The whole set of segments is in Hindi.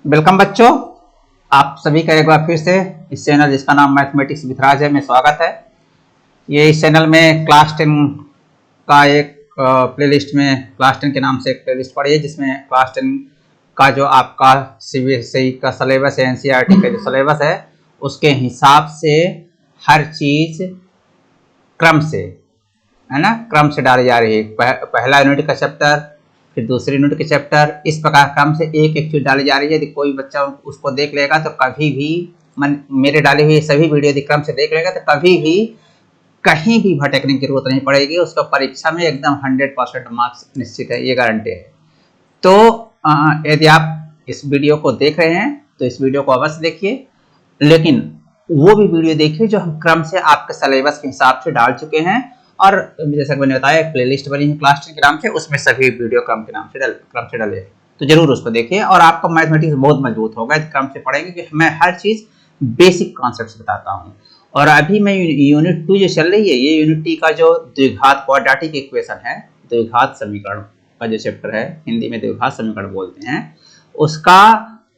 वेलकम बच्चों, आप सभी का एक बार फिर से इस चैनल जिसका नाम मैथमेटिक्स विद राज है में स्वागत है। ये इस चैनल में क्लास 10 का एक प्लेलिस्ट में क्लास 10 के नाम से एक प्लेलिस्ट पड़ी है, जिसमें क्लास 10 का जो आपका सीबीएसई का सिलेबस है, एनसीईआरटी का जो सिलेबस है, उसके हिसाब से हर चीज क्रम से, है ना, क्रम से डाली जा रही है। पहला यूनिट का चैप्टर, फिर दूसरी यूनिट के चैप्टर, इस प्रकार क्रम से एक एक चीज डाली जा रही है। यदि कोई बच्चा उसको देख लेगा तो कभी भी मेरे डाले हुए सभी वीडियो यदि क्रम से देख लेगा तो कभी भी कहीं भी भटकने की जरूरत नहीं पड़ेगी। उसका परीक्षा में एकदम 100% मार्क्स निश्चित है, ये गारंटी है। तो यदि आप इस वीडियो को देख रहे हैं तो इस वीडियो को अवश्य देखिए, लेकिन वो भी वीडियो देखिए जो हम क्रम से आपके सिलेबस के हिसाब से डाल चुके हैं। और जैसा कि मैंने बताया, एक प्लेलिस्ट बनी है क्लास 10 के नाम से, उसमें सभी वीडियो क्रम से डले, तो जरूर उसको देखिए और आपका मैथमेटिक्स बहुत मजबूत होगा क्रम से पढ़ेंगे, कि मैं हर चीज बेसिक कॉन्सेप्ट बताता हूँ। और अभी मैं यूनिट 2 जो चल रही है, ये यूनिट 2 का जो द्विघात क्वाड्रेटिक इक्वेशन है, द्विघात समीकरण का जो चैप्टर है, हिंदी में द्विघात समीकरण बोलते हैं, उसका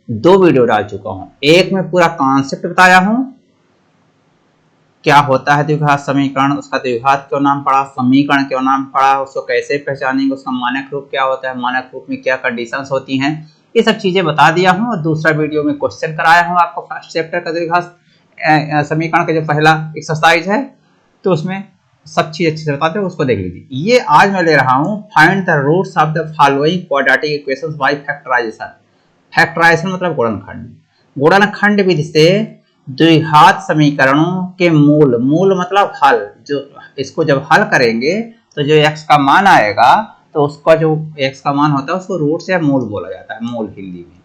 2 वीडियो डाल चुका हूँ। एक में पूरा कॉन्सेप्ट बताया हूँ, क्या होता है द्विघात समीकरण, उसका द्विघात क्यों नाम पड़ा, समीकरण क्यों नाम पड़ा, उसको कैसे पहचानेंगे, उसका मानक रूप क्या होता है, मानक रूप में क्या कंडीशंस होती हैं, ये सब चीजें बता दिया हूँ। और दूसरा वीडियो में क्वेश्चन कराया हूँ आपको फर्स्ट चैप्टर का द्विघात समीकरण का जो पहला एक्सरसाइज है, तो उसमें सब चीज अच्छे से बताते हैं, उसको देख लीजिए। ये आज मैं ले रहा हूँ, find the roots of the following quadratic equations by factorisation. Factorisation मतलब गुणनखंड। गुणनखंड विधि से द्विघात समीकरणों के मूल मतलब हल, जो इसको जब हल करेंगे तो जो x का मान आएगा, तो उसका जो x का मान होता है उसको रूट से मूल बोला जाता है, मूल हिंदी में।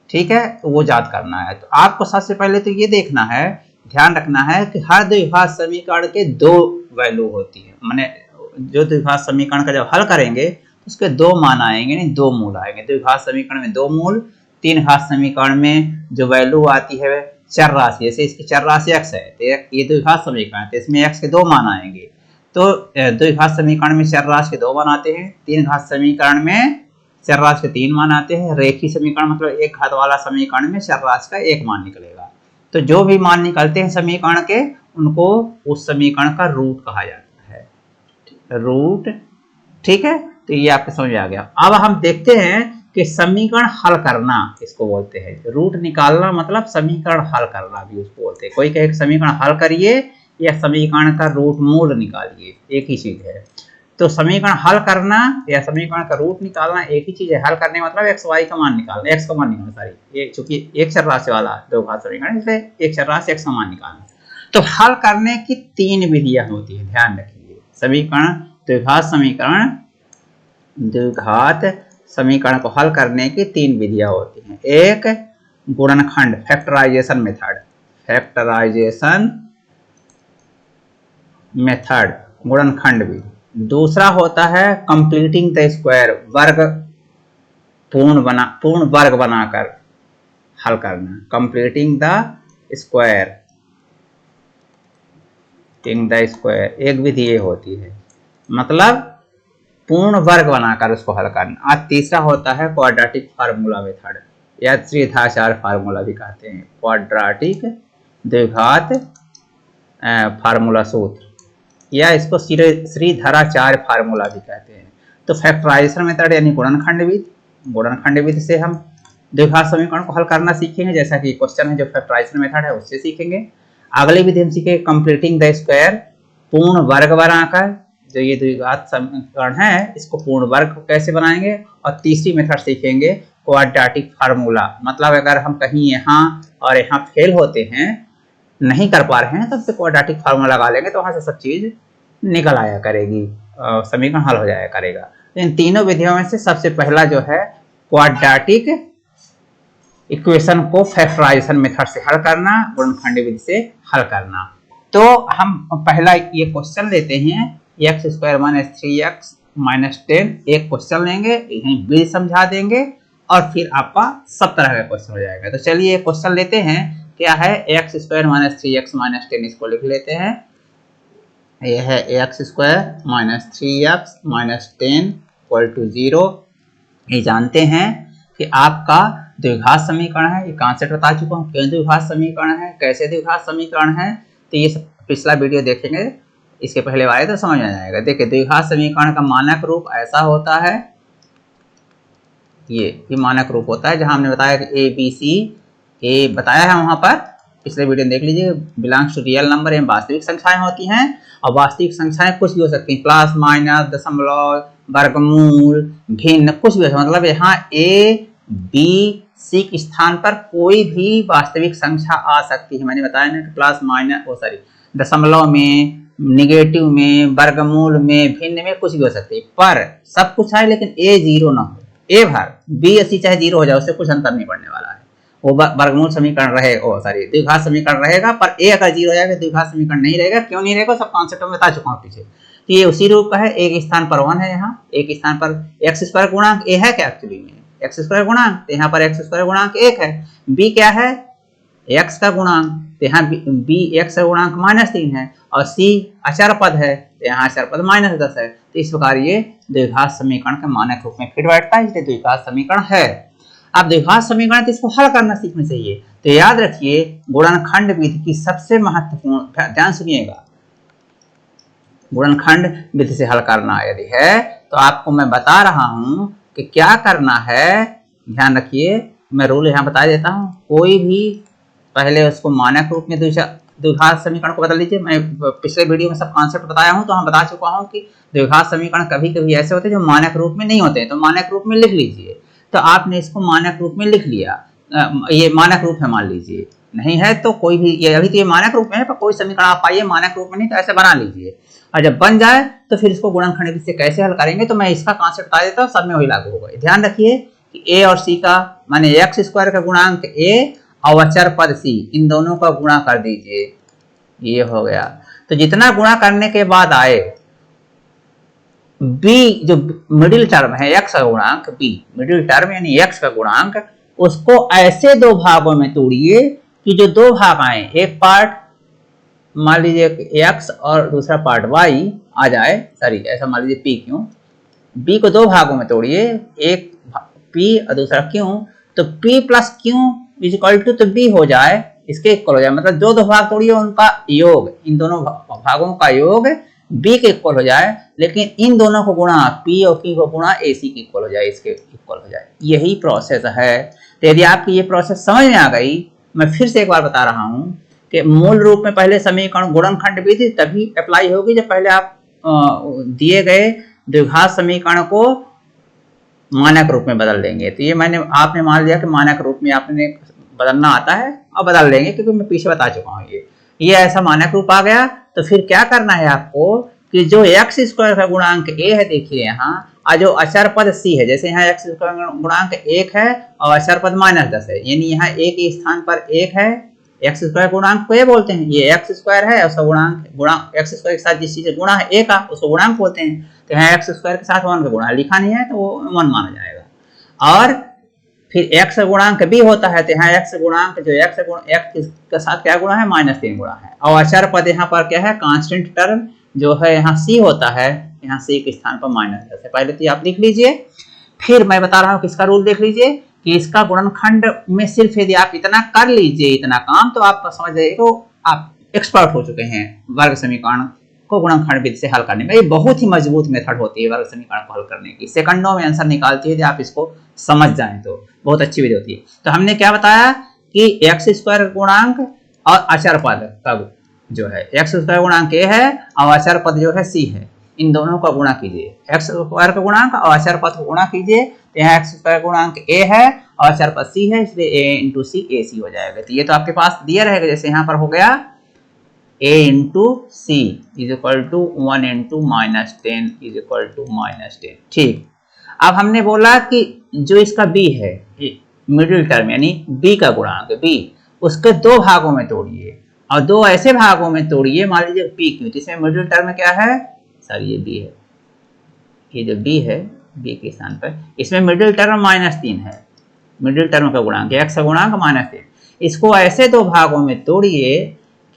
ठीक है, तो वो याद करना है। तो आपको सबसे पहले तो ये देखना है, ध्यान रखना है कि हर द्विघात समीकरण के 2 वैल्यू होती है। माने जो द्विघात समीकरण का जब हल करेंगे उसके 2 मान आएंगे, नहीं 2 मूल आएंगे। द्विघात समीकरण में 2 मूल, तीन घात समीकरण में जो वैल्यू आती है चर राशि, जैसे इसकी चर राशि x है, तो ये द्विघात समीकरण है, तो इसमें x के 2 मान आएंगे। तो द्विघात समीकरण में चर राशि के 2 मान आते हैं, तीन घात समीकरण में चर राशि के 3 मान आते हैं। रेखीय समीकरण मतलब एक घात वाला समीकरण में चर राशि का 1 मान निकलेगा। तो जो भी मान निकलते हैं समीकरण के, उनको उस समीकरण का रूट कहा जाता है, रूट। ठीक है, तो ये आपके समझ में आ गया। अब हम देखते हैं कि समीकरण हल करना इसको बोलते हैं। रूट निकालना मतलब समीकरण हल करना भी उसको बोलते हैं। कोई कहे समीकरण हल करिए या समीकरण का रूट मूल निकालिए, एक ही चीज है। तो समीकरण हल करना या समीकरण का रूट निकालना एक ही चीज है। हल करने मतलब एक्स वाई का मान निकालना, एक्स का मान निकालना, सॉरी, चूंकि एक चर राशि वाला द्विघात समीकरण, इसलिए एक चर राशि एक्स का मान निकालना। तो हल करने की 3 विधियां होती है, ध्यान रखिए। समीकरण द्विघात समीकरण को हल करने की 3 विधियां होती हैं। एक गुणनखंड, फैक्टराइजेशन मेथड, गुणनखंड विधि। दूसरा होता है कंप्लीटिंग द स्क्वायर, वर्ग, पूर्ण वर्ग बनाकर हल करना, कंप्लीटिंग द स्क्वायर, एक विधि ये होती है, मतलब पूर्ण वर्ग बनाकर उसको हल करना। और तीसरा होता है क्वाड्रेटिक फार्मूला मेथड, या त्रिघाताचार्य फार्मूला भी कहते हैं, क्वाड्रेटिक द्विघात फार्मूला सूत्र, या इसको श्रीधराचार्य फार्मूला भी कहते हैं। तो फैक्टराइजेशन मेथड यानी गुणनखंड विधि से हम द्विघात समीकरण को हल करना सीखेंगे, जैसा कि क्वेश्चन है जो फैक्टराइजेशन मेथड है उससे सीखेंगे। अगली विधि हम सीखेंगे कंप्लीटिंग द स्क्वायर, पूर्ण वर्ग बनाकर जो ये द्विघात समीकरण है इसको पूर्ण वर्ग कैसे बनाएंगे। और तीसरी मेथड सीखेंगे क्वाड्रेटिक फार्मूला, मतलब अगर हम कहीं यहाँ और यहाँ फेल होते हैं, नहीं कर पा रहे हैं, तब से क्वाड्रेटिक फार्मूला लगा लेंगे तो वहां से सब चीज निकल आया करेगी, समीकरण हल हो जाया करेगा। तो इन तीनों विधियों में से सबसे पहला जो है क्वाड्रेटिक इक्वेशन को फैक्टराइजेशन मेथड से हल करना, गुणनखंड विधि से हल करना। तो हम पहला ये क्वेश्चन लेते हैं, x² - 3x - 10, एक क्वेश्चन लेंगे, विधि समझा देंगे और फिर आपका सब तरह का क्वेश्चन हो जाएगा। तो चलिए क्वेश्चन लेते हैं, क्या है, x² - 3x - 10, इसको लिख लेते हैं। यह है x² - 3x - 10 = 0। ये जानते हैं कि आपका द्विघात समीकरण है। ये कॉन्सेप्ट बता चुका हूँ क्यों द्विघात समीकरण है, कैसे द्विघात समीकरण है। तो ये सब पिछला वीडियो देखेंगे, इसके पहले वाले तो समझ में आ जाएगा। देखिए द्विघात समीकरण का मानक रूप ऐसा होता है, ये मानक रूप होता है जहां हमने बताया कि ए बी सी, ए बताया है वहां पर, पिछले वीडियो में देख लीजिए। बिलोंग्स टू रियल नंबर, ये वास्तविक संख्याएं होती हैं और वास्तविक संख्याएं कुछ भी हो सकती हैं, प्लस माइनस, दशमलव, वर्गमूल, भिन्न, कुछ भी हो सकता है। मतलब यहाँ ए बी सी के स्थान पर कोई भी वास्तविक संख्या आ सकती है। मैंने बताया ना कि प्लस माइनस, ओ सॉरी, दशमलव में, निगेटिव में, वर्गमूल में, भिन्न में, कुछ भी हो सकती है। पर सब कुछ है लेकिन ए जीरो ना हो, ए भर बी या सी चाहे जीरो हो जाए, उससे कुछ अंतर नहीं पड़ने वाला है। वो वर्गमूल समीकरण रहेगा, ओ सॉरी द्विघात समीकरण रहेगा। पर ए अगर जीरो हो जाएगा द्विघात समीकरण नहीं रहेगा। क्यों नहीं रहेगा, सब कॉन्सेप्ट में बता चुका हूँ पीछे। तो ये उसी रूप का है, एक स्थान पर 1 है, यहाँ एक स्थान पर एक्स स्क्वायर गुणांक ए है क्या, एक्चुअली में एक्स स्क्वायर गुणांक, तो यहाँ पर एक्स स्क्वायर गुणांक 1 है। बी क्या है, एक्स का गुणांक, तो यहाँ बी एक्स का गुणांक -3 है और सी अचर पद है, तो यहाँ अचर पद -10 है। तो इस प्रकार ये द्विघात समीकरण के मानक रूप में फिट बैठता है, इसलिए द्विघात समीकरण है। अब द्विघात समीकरण तो इसको हल करना सीखना चाहिए। तो याद रखिए गुणनखंड विधि की सबसे महत्वपूर्ण, ध्यान सुनिएगा, गुणनखंड विधि से हल करना यदि है तो आपको मैं बता रहा हूं कि क्या करना है। ध्यान रखिए, मैं रूल यहाँ बता देता हूँ। कोई भी पहले उसको मानक रूप में द्विघात समीकरण को बदल लीजिए। मैं पिछले वीडियो में सब कॉन्सेप्ट बताया हूँ, तो हम बता चुका हूँ कि द्विघात समीकरण कभी कभी ऐसे होते हैं जो मानक रूप में नहीं होते हैं, तो मानक रूप में लिख लीजिए। तो आपने इसको मानक रूप में लिख लिया, ये मानक रूप है मान लीजिए, नहीं है तो कोई भी, ये अभी तो ये मानक रूप में है, पर कोई समीकरण आप पाइए मानक रूप में नहीं तो ऐसे बना लीजिए। और जब बन जाए तो फिर इसको गुणनखंड विधि से कैसे हल करेंगे, तो मैं इसका कॉन्सेप्ट बता देता हूँ, सब में वही लागू होगा। ध्यान रखिए कि ए और सी का, माने एक्स स्क्वायर का गुणांक ए और अचर पद सी, इन दोनों का गुणा कर दीजिए, ये हो गया। तो जितना गुणा करने के बाद आए बी, जो मिडिल टर्म है एक्स का गुणांक, बी मिडिल टर्म यानी एक्स का गुणांक, उसको ऐसे दो भागों में तोड़िए कि जो दो भाग आए, एक पार्ट मान लीजिए एक्स और दूसरा पार्ट वाई आ जाए, सॉरी ऐसा मान लीजिए पी क्यू, बी को दो भागों में तोड़िए, एक पी और दूसरा क्यू, तो p plus q is equal to, तो बी हो जाए, इसके इक्वल हो जाए। मतलब जो दो भाग तोड़िए उनका योग, इन दोनों भागों का योग बी के इक्वल हो जाए, लेकिन इन दोनों को गुणा पी और क्यू को गुणा ए सी के इक्वल हो जाए, इसके इक्वल हो जाए। यही प्रोसेस है। तो यदि आपकी ये प्रोसेस समझ में आ गई, मैं फिर से एक बार बता रहा हूँ कि मूल रूप में पहले समीकरण गुणनखंड विधि तभी अप्लाई होगी जब पहले आप दिए गए द्विघात समीकरण को मानक रूप में बदल देंगे। तो ये आपने मान लिया कि मानक रूप में आपने बदलना आता है और बदल देंगे, क्योंकि मैं पीछे बता चुका हूँ। ये ऐसा मानक रूप आ गया, तो फिर क्या करना है आपको कि जो एक्स स्क्वायर का गुणांक ए है, देखिए यहाँ, और जो अचर पद सी है, जैसे यहाँ एक्स स्क्वायर गुणांक 1 है और अचर पद -10 है, यानी यहाँ ए के स्थान पर 1 है, एक्स स्क्वायर गुणांक को ये बोलते हैं, ये एक्स स्क्वायर है और उसका गुणांक एक्स स्क्वायर के साथ जिस चीज गुणा है ए का, उसको गुणांक बोलते हैं। तो यहाँ एक्स स्क्वायर के साथ 1 का गुणा लिखा नहीं है तो वो 1 माना जाएगा। और फिर एक्स का गुणांक भी होता है, तो यहाँ एक्स गुणांक जो एक्स के साथ क्या गुणा है, -3 गुणा है। और अचर पद यहाँ पर क्या है, कांस्टेंट टर्म जो है यहाँ सी होता है, यहाँ सी के स्थान पर -10 है। पहले तो आप लिख लीजिए, फिर मैं बता रहा हूँ किसका रूल देख लीजिए कि इसका गुणनखंड में सिर्फ यदि आप इतना कर लीजिए, इतना काम, तो आप समझ जाइए तो आप एक्सपर्ट हो चुके हैं वर्ग समीकरण को गुणनखंड विधि से हल करने में। ये बहुत ही मजबूत मेथड होती है वर्ग समीकरण को हल करने की, सेकंडों में आंसर निकालती है यदि आप इसको समझ जाएं तो बहुत अच्छी विधि होती है। तो हमने क्या बताया कि एक्स स्क्वायर गुणांक और अचर पद कब जो है, एक्स स्क्वायर गुणांक ए है और अचर पद जो है सी है, इन दोनों का गुणा कीजिए, एक्स स्क्वायर का गुणांक और अचर पद को गुणा कीजिए। तो यहाँ एक्स स्क्वायर गुणांक ए है और अचर पद सी है, इसलिए ए इंटू सी ए सी हो जाएगा। तो ये तो आपके पास दिया रहेगा, जैसे यहाँ पर हो गया a into c is equal to 1 into -10 is equal to -10। ठीक, अब हमने बोला कि जो इसका b है, मिडिल टर्म यानी b का गुणांक b, उसके दो भागों में तोड़िए और दो ऐसे भागों में तोड़िए, मान लीजिए p क्यों, इसमें मिडिल टर्म क्या है, सर ये b है, ये जो b है b के स्थान पर, इसमें मिडिल टर्म -3 है, मिडिल टर्म का गुणांक x का गुणांक -3। इसको ऐसे दो भागों में तोड़िए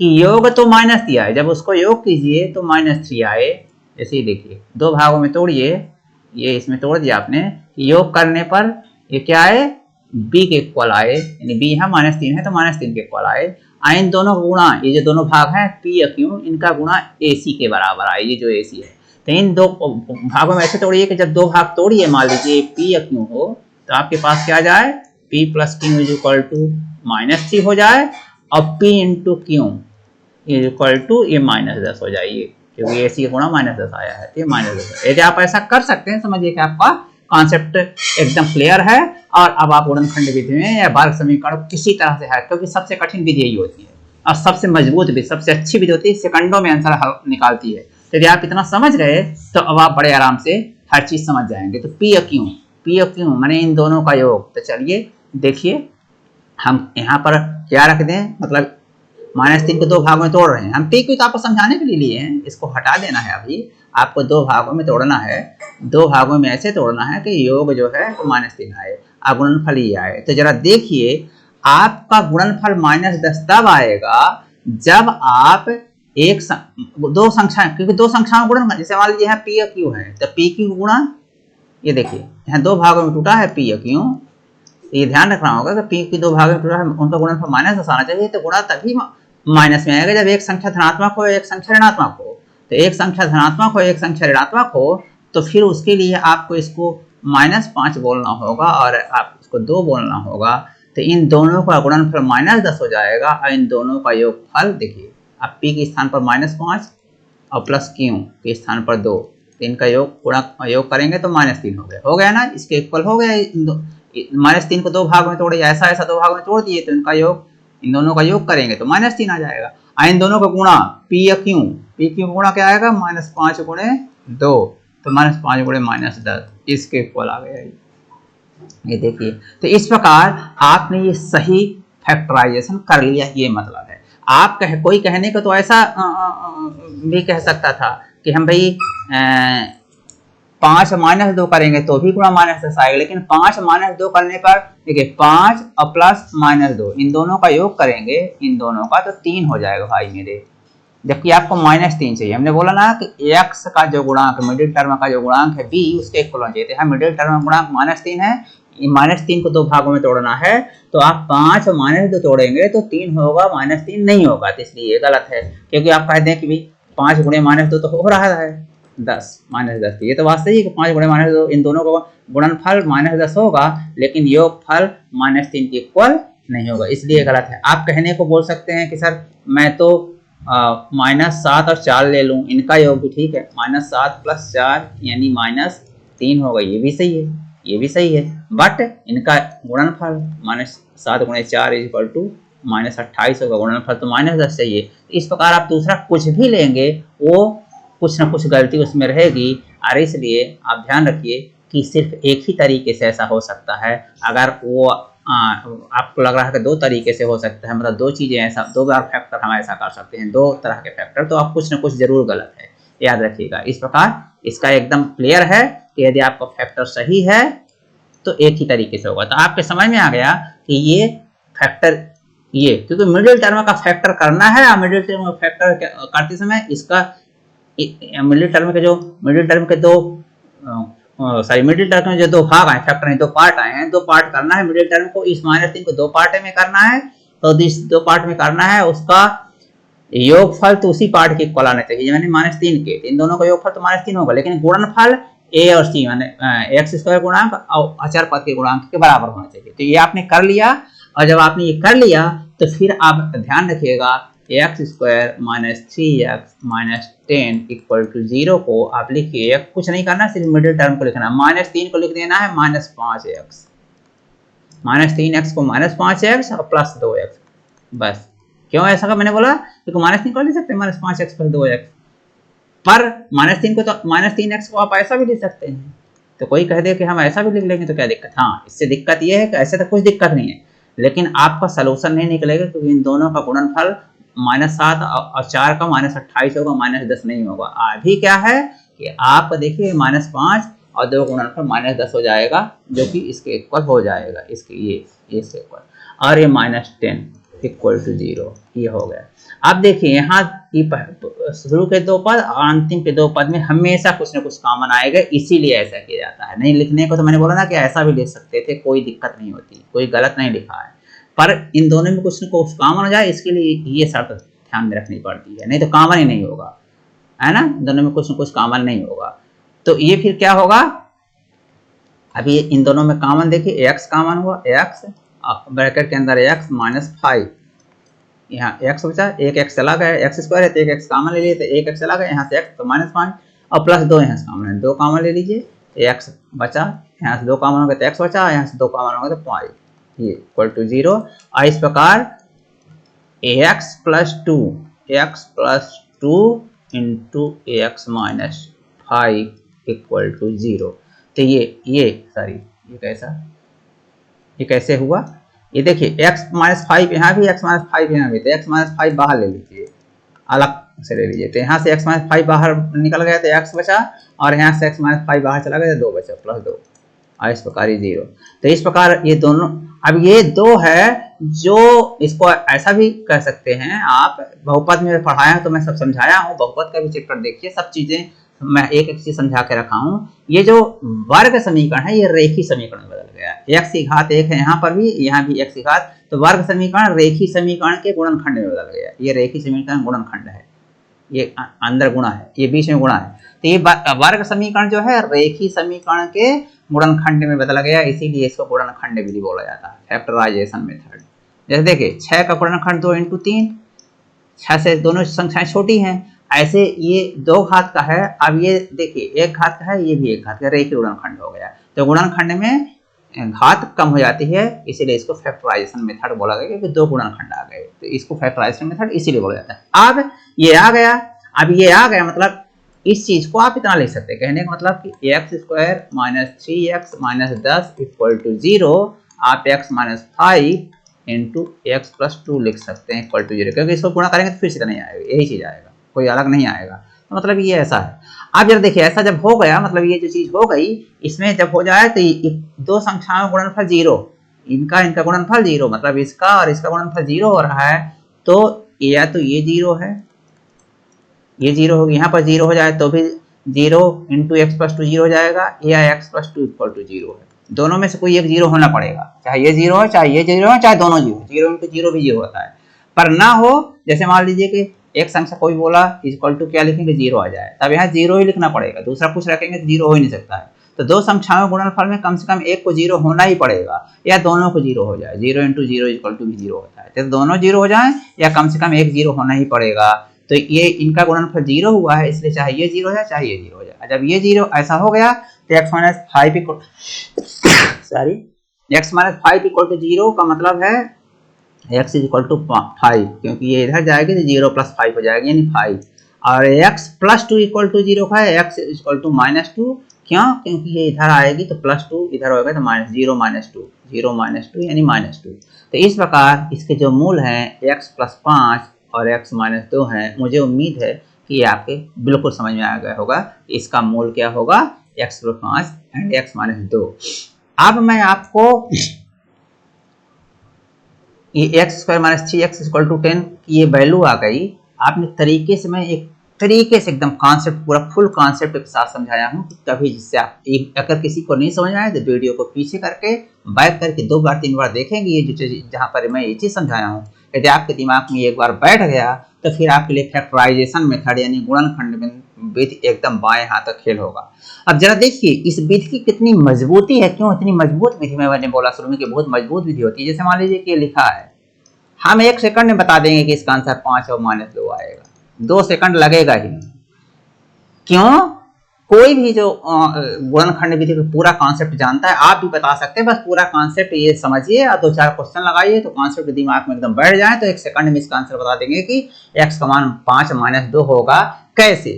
कि योग तो -3 आए, जब उसको योग कीजिए तो -3 आए। जैसे ही देखिए दो भागों में तोड़िए, ये इसमें तोड़ दिया आपने, योग करने पर ये क्या आए बी के इक्वल आए, यानी बी यहाँ -3 है तो -3 के इक्वल आए, इन दोनों का गुणा, ये जो दोनों भाग हैं पी या क्यू, इनका गुणा ए सी के बराबर आए, ये जो ए सी है। तो इन दो भागों में ऐसे तोड़िए कि जब दो भाग तोड़िए, मान लीजिए पी या क्यू हो, तो आपके पास क्या आ जाए, P plus q is equal to -3 हो जाए, और P into q is equal to ये -10 हो जाइए, क्योंकि ए सी का गुणा -10 आया है, तो ये -10। यदि आप ऐसा कर सकते हैं, समझिए कि आपका कॉन्सेप्ट एकदम क्लियर है, और अब आप गुणनखंड विधि में या वर्ग समीकरण किसी तरह से है, क्योंकि सबसे कठिन विधि यही होती है और सबसे मजबूत भी, सबसे अच्छी विधि होती है, सेकंडों में आंसर हल निकालती है। तो यदि आप इतना समझ गए तो अब आप बड़े आराम से हर चीज समझ जाएंगे। तो पी और क्यू माने इन दोनों का योग। तो चलिए देखिए, हम यहाँ पर क्या रख दें, मतलब -3 को दो भागों में तोड़ रहे हैं हम। पी क्यू तो आपको समझाने के लिए लिए हैं, इसको हटा देना है। अभी आपको दो भागों में तोड़ना है, दो भागों में ऐसे तोड़ना है कि योग जो है -3 आए और गुणनफल ये आए। तो जरा देखिए, आपका गुणनफल -10 तब आएगा जब आप दो संख्या, क्योंकि दो संख्याओं गुणन, जैसे मान लीजिए यहाँ पी और क्यू है, तो पी क्यू गुणा, ये देखिए यहाँ दो भागों में टूटा है पी और क्यू, ये ध्यान रखना होगा कि पी की दो भागों में टूटा है, उनका गुणनफल -10 आना चाहिए। तो गुणा तभी माइनस में आएगा जब एक संख्या धनात्मक हो, एक संख्या ऋणात्मक हो। तो एक संख्या धनात्मक हो, एक संख्या ऋणात्मक हो, तो फिर उसके लिए आपको इसको -5 बोलना होगा और आप इसको 2 बोलना होगा। तो इन दोनों का गुणनफल -10 हो जाएगा और इन दोनों का योगफल देखिए, आप पी के स्थान पर -5 और प्लस क्यू के स्थान पर 2, तो इनका योग करेंगे तो -3 हो गया ना, इसके इक्वल हो गया। -3 को दो भाग में तोड़े, ऐसा दो भाग में तोड़ दिए, तो इनका योग, इन दोनों का योग करेंगे तो -3 आ जाएगा। इन दोनों का गुणा पी या क्यू, पी क्यू गुणा क्या आएगा, -5 गुणे 2, तो -5 गुणे -10, इसके इक्वल आ गया ये देखिए। तो इस प्रकार आपने ये सही फैक्टराइजेशन कर लिया, ये मतलब है। आप कोई कहने को तो ऐसा भी कह सकता था कि हम भाई 5 -2 करेंगे तो भी गुणा -10 आएगा, लेकिन 5 -2 करने पर देखिए 5 और प्लस -2 इन दोनों का योग करेंगे, इन दोनों का, तो 3 हो जाएगा भाई मेरे, जबकि आपको -3 चाहिए। हमने बोला ना कि x का जो गुणांक, मिडिल टर्म का जो गुणांक है b, उसके इक्वल होना चाहिए। हम मिडिल टर्म गुणांक -3 है, -3 को दो भागों में तोड़ना है, तो आप 5 और -2 तोड़ेंगे तो 3 होगा, -3 नहीं होगा। तो इसलिए ये गलत है, क्योंकि आप कहते हैं कि भाई 5 गुणे -2 तो हो रहा है 10, -10। ये तो बात सही है कि 5 गुणे -2 इन दोनों का गुणनफल -10 होगा, लेकिन योगफल -3 के इक्वल नहीं होगा, इसलिए गलत है। आप कहने को बोल सकते हैं कि सर मैं तो -7 और 4 ले लूं, इनका योग भी ठीक है, -7 प्लस 4 यानी -3 होगा, ये भी सही है, ये भी सही है। बट इनका गुणनफल -7 गुणे 4 इज इक्वल टू -28 होगा, गुणनफल तो -10 चाहिए। इस प्रकार आप दूसरा कुछ भी लेंगे, वो कुछ ना कुछ गलती उसमें रहेगी, और इसलिए आप ध्यान रखिए कि सिर्फ एक ही तरीके से ऐसा हो सकता है। अगर वो आपको लग रहा है कि दो तरीके से हो सकता है, मतलब दो चीजें ऐसा, दो बार फैक्टर हम ऐसा कर सकते हैं, दो तरह के फैक्टर, तो आप कुछ ना कुछ जरूर गलत है, याद रखिएगा। इस प्रकार इसका एकदम क्लियर है कि यदि आपका फैक्टर सही है तो एक ही तरीके से होगा। तो आपके समझ में आ गया कि ये फैक्टर, ये क्योंकि मिडिल टर्म का फैक्टर करना है, और मिडिल टर्म का फैक्टर करते समय इसका मिडिल टर्म के मिडिल टर्म में जो दो भाग आए, फैक्टर में दो पार्ट आए हैं, दो पार्ट करना है मिडिल टर्म को। इस -3 को दो पार्ट में करना है, तो इस दो पार्ट में करना है, उसका योगफल तो उसी पार्ट के इक्वल आना चाहिए, यानी -3 के। इन दोनों का योगफल तो -3 होगा, लेकिन गुणनफल a और c माने x² गुणांक और अचर पद के गुणांक के बराबर होना चाहिए। तो ये आपने कर लिया, और जब आपने ये कर लिया तो फिर आप ध्यान रखिएगा x² - 3x - 10 = 0 को आप लिखिए, कुछ नहीं करना, सिर्फ मिडिल टर्म को लिखना। -3 को लिख देना है -5x, -3x को -5x और प्लस 2x, बस। क्यों ऐसा का मैंने बोला, क्योंकि -3 को लिख सकते हैं -5x + 2x, पर -3 को तो -3x को आप ऐसा भी लिख सकते हैं। तो कोई कह दे कि हम ऐसा भी लिख लेंगे तो क्या दिक्कत, हाँ, इससे दिक्कत ये है कि ऐसे तो कुछ दिक्कत नहीं है, लेकिन आपका सलूशन नहीं निकलेगा, क्योंकि इन दोनों का गुणनफल -7 और 4 का -28 होगा, -10 नहीं होगा। अभी क्या है कि आप देखिए -5 और 2 गुणनफल -10 हो जाएगा, जो कि इसके इक्वल हो जाएगा, इसके ये इसके इक्वल, और ये -10 इक्वल टू 0, ये हो गया। अब देखिए यहाँ शुरू के दो पद और अंतिम के दो पद में हमेशा कुछ ना कुछ कॉमन आएगा, इसीलिए ऐसा किया जाता है। नहीं लिखने को तो मैंने बोला ना कि ऐसा भी लिख सकते थे, कोई दिक्कत नहीं होती, कोई गलत नहीं लिखा है, पर इन दोनों में कुछ ना कुछ कॉमन हो जाए इसके लिए ये शर्त ध्यान में रखनी पड़ती है, नहीं तो कॉमन ही नहीं होगा, है ना, दोनों में कुछ ना कुछ कॉमन नहीं होगा। तो ये फिर क्या होगा, अभी इन दोनों में कॉमन देखिए, x कॉमन हुआ, x ब्रैकेट के अंदर x माइनस 5, यहाँ x बचा, एक x चला गया, x स्क्वायर है तो एक x कॉमन ले लिए, तो एक x चला गया, यहाँ से x तो माइनस 5 और प्लस 2 यहाँ से कॉमन है, 2 कॉमन ले लीजिए, x बचा, यहाँ से 2 कॉमन हो गया तो x बचा, यहाँ से 2 कॉमन हो गया तो 5, ये इक्वल टू 0। और इस प्रकार ax plus 2 into ax minus 5 equal to 0। तो ये कैसे हुआ, ये देखिए x माइनस 5 यहाँ भी, x माइनस 5 यहाँ भी, तो x माइनस 5 बाहर ले लीजिए, अलग से ले लीजिए, तो यहाँ से x माइनस 5 बाहर निकल गया तो x बचा, और यहाँ से x माइनस 5 बाहर चला गया तो 2 बचा, प्लस 2, और इस प्रकार ये 0। तो इस प्रकार ये दोनों, अब ये 2 है, जो इसको ऐसा भी कह सकते हैं आप, बहुपद में पढ़ाया तो मैं सब समझाया हूँ, बहुपद का भी चैप्टर देखिए, सब चीजें मैं एक एक चीज समझा के रखा हूँ। ये जो वर्ग समीकरण है ये रेखी समीकरण में बदल गया, x की घात 1 है यहाँ पर भी, यहाँ भी x की घात, तो वर्ग समीकरण रेखी समीकरण के गुणनखंड में बदल गया, ये रेखी समीकरण गुणनखंड है, ये अंदर गुणा है, ये बीच में गुणा है, तो ये वर्ग समीकरण जो है रेखी समीकरण के गुणनखंड में बदल गया, इसीलिए इसको गुणनखंड विधि बोला जाता है, फैक्टराइजेशन मेथड। जैसे देखिए 6 का गुणनखंड 2 इंटू 3, 6 से दोनों संख्याएं छोटी हैं, ऐसे ये 2 घात का है, अब ये देखिए 1 घात का है, ये भी 1 घात का, रेखी गुणनखंड हो गया, तो गुणनखंड में घात कम हो जाती है, इसीलिए इसको फैक्टराइजेशन मेथड बोला गया, क्योंकि 2 गुणनखंड आ गए, तो इसको फैक्टराइजेशन मेथड इसीलिए बोला जाता है। अब ये आ गया, मतलब इस चीज को आप इतना लिख सकते हैं, कहने का मतलब कि x square minus 3x minus 10 equal to 0, आप x minus 5 into x plus 2 लिख सकते हैं इक्वल टू 0, क्योंकि इसको गुणा करेंगे तो फिर से नहीं आएगा, यही चीज आएगा, कोई अलग नहीं आएगा, तो मतलब ये ऐसा है। आप जरा देखिए, ऐसा जब हो गया, मतलब ये जो चीज हो गई, इसमें जब हो जाए तो 2 संख्याओं का गुणनफल 0, इनका गुणनफल 0, मतलब इसका और इसका गुणनफल 0 हो रहा है, तो या तो ये 0 है, ये 0 होगी, यहाँ पर 0 हो जाए तो भी 0 इंटू एक्स प्लस 2 0 हो जाएगा, या x प्लस 2 इक्वल टू 0 है, दोनों में से कोई एक 0 होना पड़ेगा, चाहे ये 0 हो, चाहे ये 0 हो, चाहे दोनों 0, 0 इंटू 0 भी 0 होता है, पर ना हो, जैसे मान लीजिए कि एक संख्या कोई बोला इक्वल टू क्या लिखेंगे 0 आ जाए, तब यहाँ 0 ही लिखना पड़ेगा, दूसरा कुछ रखेंगे तो 0 हो ही नहीं सकता है, तो 2 संख्याओं गुणनफल में कम से कम एक को 0 होना ही पड़ेगा, या दोनों को 0 हो जाए, 0 इंटू 0 इक्वल टू भी 0 होता है, तो दोनों 0 हो जाए या कम से कम एक 0 होना ही पड़ेगा, तो ये इनका गुणनफल 0 हुआ है, इसलिए चाहे ये 0 हो जाए चाहे ये 0 हो जाए। जब ये 0 ऐसा हो गया तो x माइनस 5 इक्वल टू 0 का मतलब है x इक्वल टू 5, क्योंकि ये इधर जाएगी तो 0 प्लस 5 हो जाएगी, यानी 5, और x प्लस 2 इक्वल टू 0 का है, x इक्वल टू माइनस 2, क्यों, क्योंकि ये इधर आएगी तो प्लस 2 इधर होगा तो माइनस 0 माइनस 2 यानी माइनस 2। तो इस प्रकार इसके जो मूल हैं x प्लस 5 और x माइनस 2 है, मुझे उम्मीद है कि ये आपके बिल्कुल समझ में आ गया होगा, इसका मूल क्या होगा, x plus 5 and x minus 2। अब मैं आपको ये x square minus 3x equal to 10 की ये वैल्यू आ गई, आपने तरीके से, मैं एक तरीके से एकदम कॉन्सेप्ट, पूरा फुल कॉन्सेप्ट के साथ समझाया हूँ, कि कभी जिससे आप अगर किसी को नहीं समझ आए तो वीडियो को पीछे करके बैक करके 2 बार 3 बार देखेंगे, ये जो जहाँ पर मैं ये चीज़ समझाया हूँ, यदि आपके दिमाग में एक बार बैठ गया तो फिर आपके लिए फैक्टराइजेशन मेथड यानी गुणनखंड विधि एकदम बाएं हाथ का खेल होगा। अब जरा देखिए इस विधि की कितनी मजबूती है, क्यों इतनी मजबूत विधि में, मैंने बोला शुरू में कि बहुत मजबूत विधि होती है। जैसे मान लीजिए कि लिखा है, हम 1 सेकंड में बता देंगे कि इसका आंसर 5 और माइनस 2 आएगा, 2 सेकंड लगेगा ही, क्यों, कोई भी जो गुणनखंड विधि का पूरा कॉन्सेप्ट जानता है, आप भी बता सकते हैं, बस पूरा कॉन्सेप्ट ये समझिए और 2-4 क्वेश्चन लगाइए तो कॉन्सेप्ट दिमाग में एकदम बैठ जाए, तो 1 सेकंड में इसका आंसर बता देंगे कि x का मान 5 माइनस 2 होगा। कैसे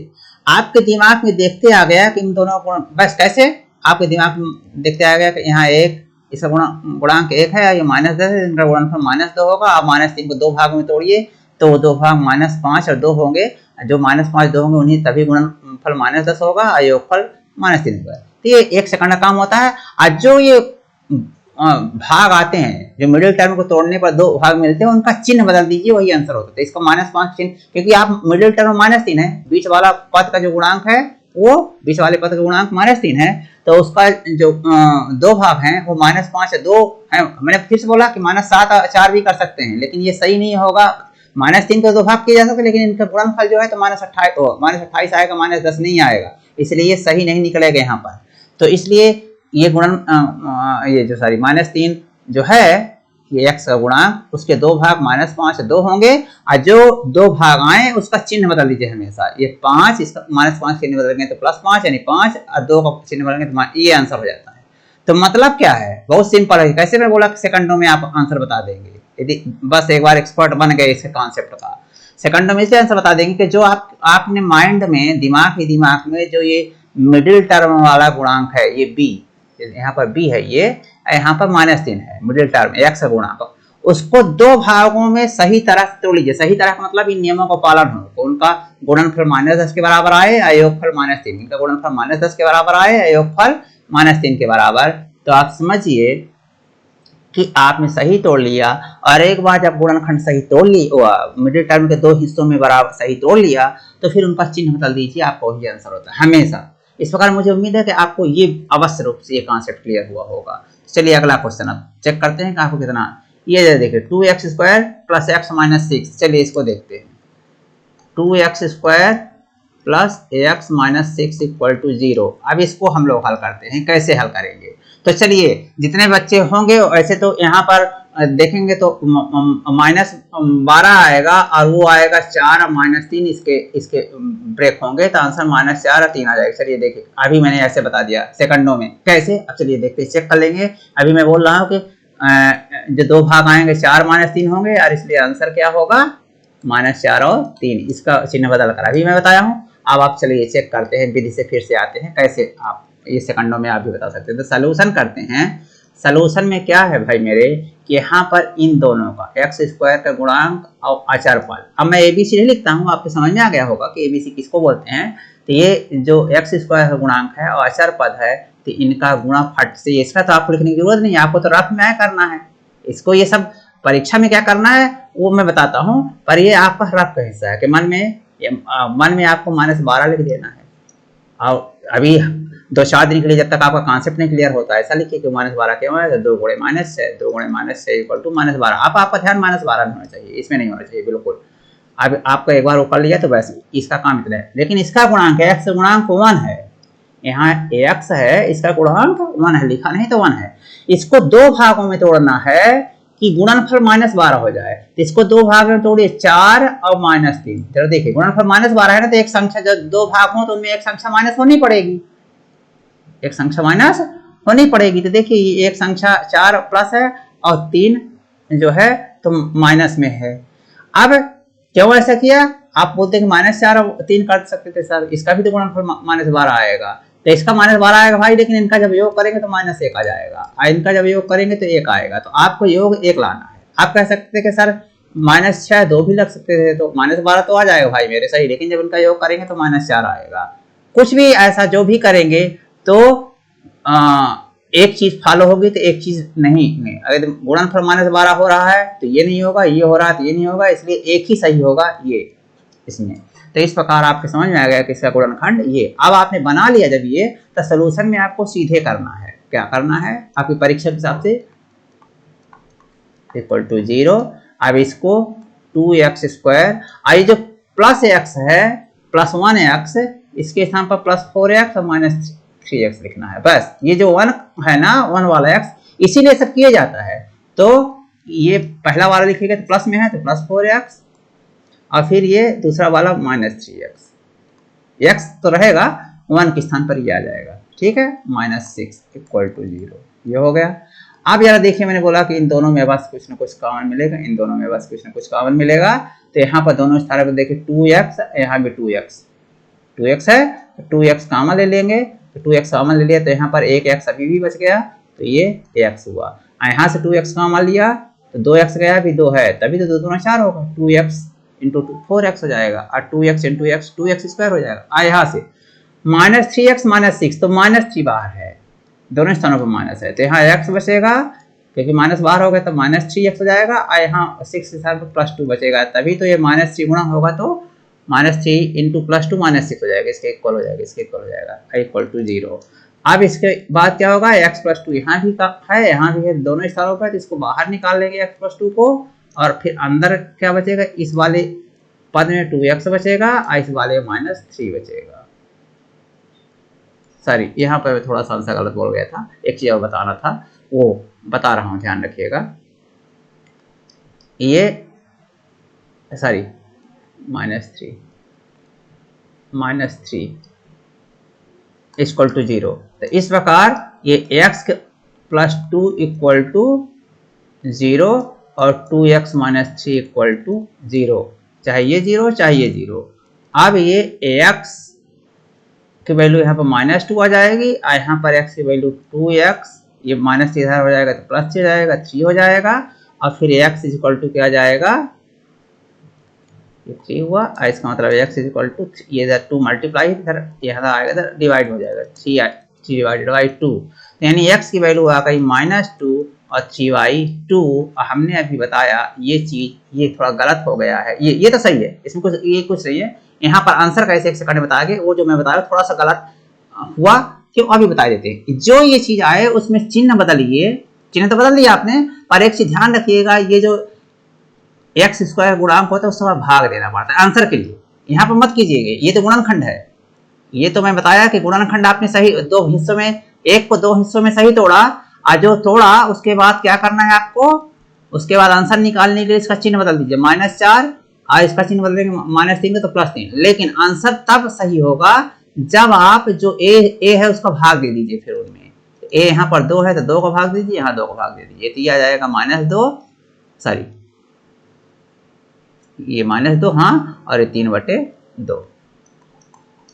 आपके दिमाग में देखते आ गया कि इन दोनों को, बस कैसे आपके दिमाग में देखते आ गया कि यहाँ 1, इसका गुणांक 1 है, ये माइनस 10 है, इनका गुणनफल माइनस 2 होगा। आप माइनस 3 को 2 भाग में तोड़िए तो 2 भाग माइनस 5 और 2 होंगे, जो माइनस 5 2 होंगे उन्हीं तभी गुणनफल माइनस 10 होगा और योगफल माइनस 3 होगा। तो ये 1 सेकंड का काम होता है। और जो ये भाग आते हैं, जो मिडिल टर्म को तोड़ने पर दो भाग मिलते हैं, उनका चिन्ह बदल दीजिए, वही आंसर होता है। तो इसका -5 चिन्ह, क्योंकि आप मिडिल टर्म -3 है, बीच वाला पद का जो गुणांक है वो बीच वाले पद का गुणांक -3 है, तो उसका जो दो भाग हैं वो -5 है, 2 है। मैंने फिर से बोला कि -7 और 4 भी कर सकते हैं, लेकिन ये सही नहीं होगा। -3 को 2 भाग किया जा सकता है, लेकिन इनका गुणनफल जो है तो -28 आएगा, -10 नहीं आएगा, इसलिए ये सही नहीं निकलेगा यहाँ पर। तो इसलिए ये -3 जो है ये x का गुणांक, उसके 2 भाग -5 2 होंगे, और जो 2 भाग आए उसका चिन्ह बदल दीजिए हमेशा। ये 5, इसका -5 चिन्ह बदलेंगे तो +5, यानी 5, और 2 का चिन्ह बदलेंगे तो ये आंसर हो जाता है। तो मतलब क्या है, बहुत सिंपल है। कैसे मैं बोला कि सेकंडों में आप आंसर बता देंगे, यदि बस एक बार एक्सपर्ट बन गए इसके कॉन्सेप्ट का। सेकंडों में इसलिए आंसर बता देंगे कि जो आपने माइंड में, दिमाग में जो ये मिडिल टर्म वाला गुणांक है, ये b, यहाँ पर b है, ये यहाँ पर -3 है मिडिल टर्म x का गुणांक, उसको 2 भागों में सही तरह से तोड़ लीजिए। सही तरह का मतलब इन नियमों का पालन हो, तो उनका गुणनफल -10 के बराबर आए, योगफल -3, इनका गुणनफल -10 के बराबर आए, योगफल -3 के बराबर। तो आप समझिए कि आपने सही तोड़ लिया, और एक बार जब गुणनखंड सही तोड़ ली, मिडिल टर्म के 2 हिस्सों में बराबर सही तोड़ लिया, तो फिर उनका चिन्ह बदल दीजिए, आपको वही आंसर होता है हमेशा। इस प्रकार मुझे उम्मीद है कि आपको ये अवश्य रूप से ये कॉन्सेप्ट क्लियर हुआ होगा। चलिए अगला क्वेश्चन अब चेक करते हैं कि आपको कितना। ये देखिए 2x² + x - 6, चलिए इसको देखते हैं। 2x² + x - 6 = 0। अब इसको हम लोग हल करते हैं, कैसे हल करेंगे। तो चलिए जितने बच्चे होंगे वैसे तो यहाँ पर देखेंगे तो -12 आएगा, और वो आएगा 4 और -3, इसके ब्रेक होंगे, तो आंसर -4 और 3 आ जाएगा। चलिए देखिए, अभी मैंने ऐसे बता दिया सेकंडों में कैसे। अब चलिए देखते हैं, चेक कर लेंगे। अभी मैं बोल रहा हूँ कि जो 2 भाग आएंगे 4 -3 होंगे, और इसलिए आंसर क्या होगा -4 और 3, इसका चिन्ह बदल कर अभी मैं बताया हूँ। अब आप चलिए चेक करते हैं, विधि से फिर से आते हैं, कैसे आप ये सेकंडों में आप भी बता सकते हैं। तो सलूशन करते हैं। सलूशन में क्या है भाई मेरे, कि यहाँ पर इन दोनों का x² का गुणांक और अचरफल, अब मैं ABC नहीं लिखता हूँ, आपको समझ में आ गया होगा कि ABC किसको बोलते हैं। तो ये जो x² का गुणांक है और अचर पद है, तो इनका गुणा फट से, इसका तो आपको लिखने की जरूरत नहीं है, आपको तो रफ में करना है इसको। ये सब परीक्षा में क्या करना है वो मैं बताता हूँ, पर ये आपका रफ का हिस्सा है कि मन में आपको -12 लिख देना है। और अभी 2-4 दिन के लिए जब तक आपका कॉन्सेप्ट नहीं क्लियर होता है, ऐसा लिखिए कि -12 क्यों है, 2 गुणे -6 = -12। आपका ध्यान -12 में होना चाहिए, इसमें नहीं होना चाहिए बिल्कुल। अब आपको एक बार वो कर लिया तो बस इसका काम इतना है। लेकिन इसका गुणांक है, x गुणांक 1 है, यहाँ x है, इसका गुणांक 1 है, लिखा नहीं तो 1 है। इसको 2 भागों में तोड़ना है कि गुणनफल -12 हो जाए, तो इसको 2 भाग में तोड़िए, 4 और -3। चलो देखिए, गुणनफल -12 है ना, तो एक संख्या जब 2 भाग हो तो उनमें एक संख्या माइनस होनी पड़ेगी, एक संख्या माइनस होनी पड़ेगी। तो देखिए एक संख्या 4 प्लस है और 3 जो है तो माइनस में है। अब क्यों ऐसा किया, आप बोलते हैं कि -4 और 3 कर सकते थे सर, इसका भी तो गुणनफल -12 आएगा, तो इसका -12 आएगा भाई, लेकिन इनका जब योग करेंगे तो -1 आ जाएगा, और इनका जब योग करेंगे तो 1 आएगा। तो आपको योग 1 लाना है। आप कह सकते थे कि सर -6 2 भी लग सकते थे, तो -12 तो आ जाएगा भाई मेरे, सही, लेकिन जब इनका योग करेंगे तो -4 आएगा। कुछ भी ऐसा जो भी करेंगे तो एक चीज फॉलो होगी तो एक चीज नहीं। अगर गुणनफल -12 हो रहा है तो ये नहीं होगा, ये हो रहा है तो ये नहीं होगा, इसलिए एक ही सही होगा ये इसमें। तो इस प्रकार आपके समझ में आ गया कि इसका गुणनखंड ये। अब आपने बना लिया जब ये, तो सलूशन में आपको सीधे करना है। क्या करना है, आपकी परीक्षा के हिसाब से =0। अब इसको 2x², आई जो +x है +1x, इसके स्थान पर +4x और -3x लिखना है। बस ये जो 1 है ना, 1 वाला x, इसीलिए सब किया जाता है। तो ये पहला वाला लिखिएगा तो प्लस में है तो +4x, और फिर ये दूसरा वाला -3x, x तो रहेगा, 1 के स्थान पर ये आ जाएगा, ठीक है, -6 = 0। ये हो गया। अब यार देखिए, मैंने बोला कि इन दोनों में बस कुछ ना कुछ कॉमन मिलेगा, इन दोनों में बस कुछ ना कुछ कॉमन मिलेगा। तो यहाँ पर दोनों स्थान पर देखिए 2x, यहाँ भी 2x है, तो 2x कॉमन ले लेंगे, तो 2x कॉमन ले लिया, तो यहाँ पर एक x अभी भी बच गया, तो ये x हुआ। यहाँ से 2x कॉमन लिया तो 2x गया भी 2 है, तभी तो 2 दूना 4 होगा, 2x × 4x हो जाएगा, और 2x × x 2x² हो जाएगा। यहाँ से -3x -6, तो -3 बाहर है, दोनों स्थानों पर माइनस है, तो यहाँ x बचेगा, क्योंकि माइनस बाहर हो गया तो -3x हो जाएगा और यहाँ 6 के साथ +2 बचेगा, तभी तो ये -3 गुणा होगा तो -3 इंटू +2 -6 हो जाएगा, इसके इक्वल हो जाएगा, इसके इक्वल हो जाएगा, इक्वल टू 0। अब इसके बाद क्या होगा, x + 2 यहाँ भी है, यहाँ भी है, दोनों स्थानों पर, तो इसको बाहर निकाल लेंगे x + 2 को, और फिर अंदर क्या बचेगा, इस वाले पद में 2x बचेगा और इस वाले -3 बचेगा। सॉरी, यहाँ पर थोड़ा सा आंसर गलत बोल गया था, एक चीज और बताना था, वो बता रहा हूँ, ध्यान रखिएगा। ये सॉरी -3 इक्वल टू 0, तो इस प्रकार ये x + 2 इक्वल टू 0 और 2x - 3 इक्वल टू 0, चाहे ये 0 चाहे ये 0। अब ये x की वैल्यू यहाँ पर -2 आ जाएगी और यहाँ पर x की वैल्यू 2x, ये माइनस इधर हो जाएगा तो प्लस हो जाएगा, 3 हो जाएगा, और फिर x इक्वल टू क्या जाएगा, ये 3 हुआ, और इसका मतलब x इक्वल टू ये इधर 2 मल्टीप्लाई इधर यहाँ आएगा, इधर डिवाइड हो जाएगा, 3 डिवाइडेड बाई 2, यानी x की वैल्यू आ गई -2 और 3/2। हमने अभी बताया ये चीज, ये थोड़ा गलत हो गया है, ये तो सही है, इसमें कुछ ये कुछ सही है। यहाँ पर आंसर कैसे 1 सेकंड में बताएंगे, वो जो मैं बता रहा हूँ थोड़ा सा गलत हुआ, क्यों अभी बता देते हैं। जो ये चीज आए उसमें चिन्ह बदलिए, चिन्ह तो बदल दिया आपने, पर एक चीज ध्यान रखिएगा, ये जो x² गुणांक होता है उस समय भाग देना पड़ता है आंसर के लिए, यहाँ पर मत कीजिएगा, ये तो गुणनखंड है। ये तो मैं बताया कि गुणनखंड आपने सही 2 हिस्सों में, एक को 2 हिस्सों में सही तोड़ा, और जो तोड़ा उसके बाद क्या करना है आपको, उसके बाद आंसर निकालने के लिए इसका चिन्ह बदल दीजिए, -4 और इसका चिन्ह बदलेंगे -3 तो +3, लेकिन आंसर तब सही होगा जब आप जो ए है उसका भाग दे दीजिए, फिर उनमें ए यहाँ पर 2 है तो 2 को भाग दीजिए, यहाँ 2 को भाग दे दीजिए, तो यह आ जाएगा -2, सॉरी ये -2, हाँ, और ये 3/2,